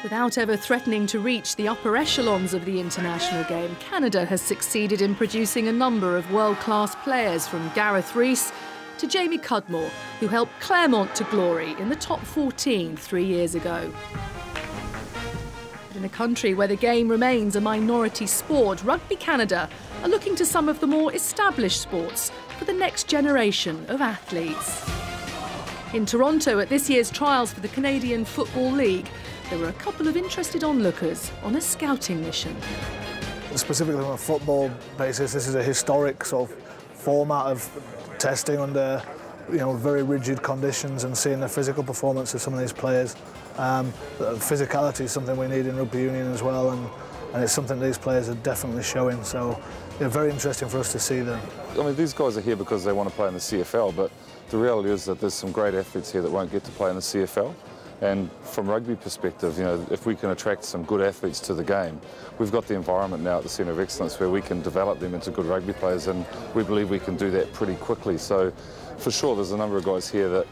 Without ever threatening to reach the upper echelons of the international game, Canada has succeeded in producing a number of world-class players, from Gareth Rees to Jamie Cudmore, who helped Claremont to glory in the top 14 3 years ago. But in a country where the game remains a minority sport, Rugby Canada are looking to some of the more established sports for the next generation of athletes. In Toronto, at this year's trials for the Canadian Football League, there were a couple of interested onlookers on a scouting mission. Specifically on a football basis, this is a historic sort of format of testing under very rigid conditions and seeing the physical performance of some of these players. Physicality is something we need in rugby union as well, and it's something these players are definitely showing, so very interesting for us to see them. I mean, these guys are here because they want to play in the CFL, but the reality is that there's some great athletes here that won't get to play in the CFL. And from rugby perspective, if we can attract some good athletes to the game, we've got the environment now at the Centre of Excellence where we can develop them into good rugby players, and we believe we can do that pretty quickly. So for sure there's a number of guys here that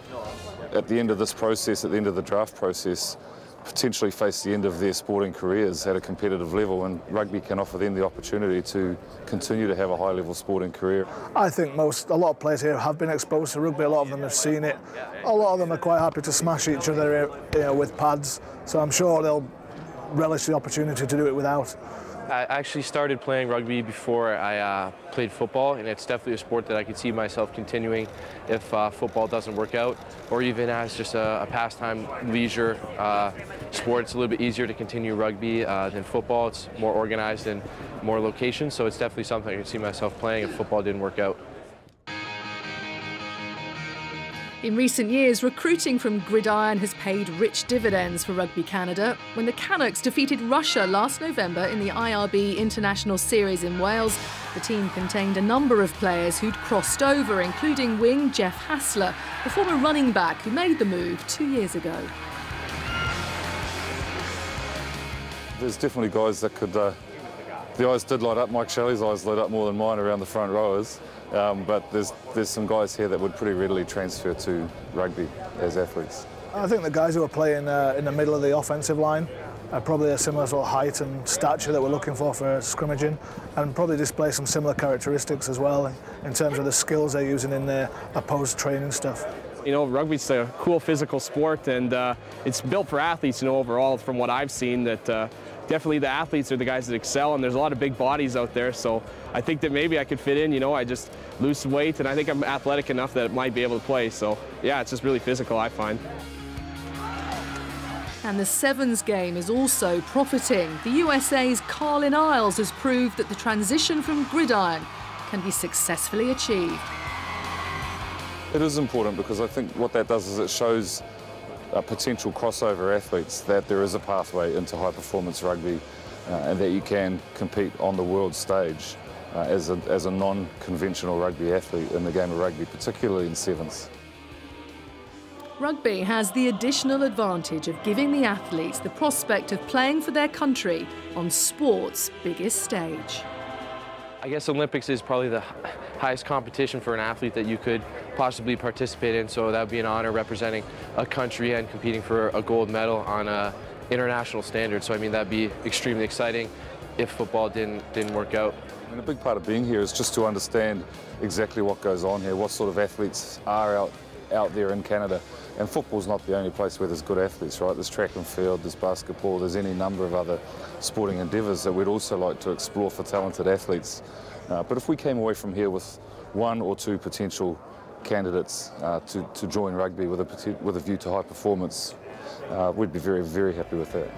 at the end of this process, at the end of the draft process, potentially face the end of their sporting careers at a competitive level, and rugby can offer them the opportunity to continue to have a high-level sporting career. I think a lot of players here have been exposed to rugby. A lot of them have seen it. A lot of them are quite happy to smash each other with pads, so I'm sure they'll relish the opportunity to do it without. I actually started playing rugby before I played football, and it's definitely a sport that I could see myself continuing if football doesn't work out, or even as just a pastime, leisure sport. It's a little bit easier to continue rugby than football. It's more organized and more locations, so it's definitely something I could see myself playing if football didn't work out. In recent years, recruiting from Gridiron has paid rich dividends for Rugby Canada. When the Canucks defeated Russia last November in the IRB International Series in Wales, the team contained a number of players who'd crossed over, including wing Jeff Hassler, the former running back who made the move 2 years ago. There's definitely guys that could... the eyes did light up. Mike Shelley's eyes lit up more than mine around the front rowers. But there's some guys here that would pretty readily transfer to rugby as athletes. I think the guys who are playing in the middle of the offensive line are probably a similar sort of height and stature that we're looking for scrimmaging, and probably display some similar characteristics as well in terms of the skills they're using in their opposed training stuff. Rugby's a cool physical sport, and it's built for athletes, overall, from what I've seen, that definitely the athletes are the guys that excel, and there's a lot of big bodies out there, so I think that maybe I could fit in. I just lose some weight, and I think I'm athletic enough that I might be able to play, so yeah, it's just really physical, I find. And the Sevens game is also profiting. The USA's Carlin Isles has proved that the transition from Gridiron can be successfully achieved. It is important because I think what that does is it shows potential crossover athletes that there is a pathway into high-performance rugby and that you can compete on the world stage as a non-conventional rugby athlete in the game of rugby, particularly in sevens. Rugby has the additional advantage of giving the athletes the prospect of playing for their country on sport's biggest stage. I guess Olympics is probably the highest competition for an athlete that you could possibly participate in, so that would be an honor representing a country and competing for a gold medal on an international standard. So I mean, that'd be extremely exciting if football didn't work out. And a big part of being here is just to understand exactly what goes on here, what sort of athletes are out there in Canada. And football's not the only place where there's good athletes, right? There's track and field, there's basketball, there's any number of other sporting endeavours that we'd also like to explore for talented athletes. But if we came away from here with 1 or 2 potential candidates to join rugby with a view to high performance, we'd be very, very happy with that.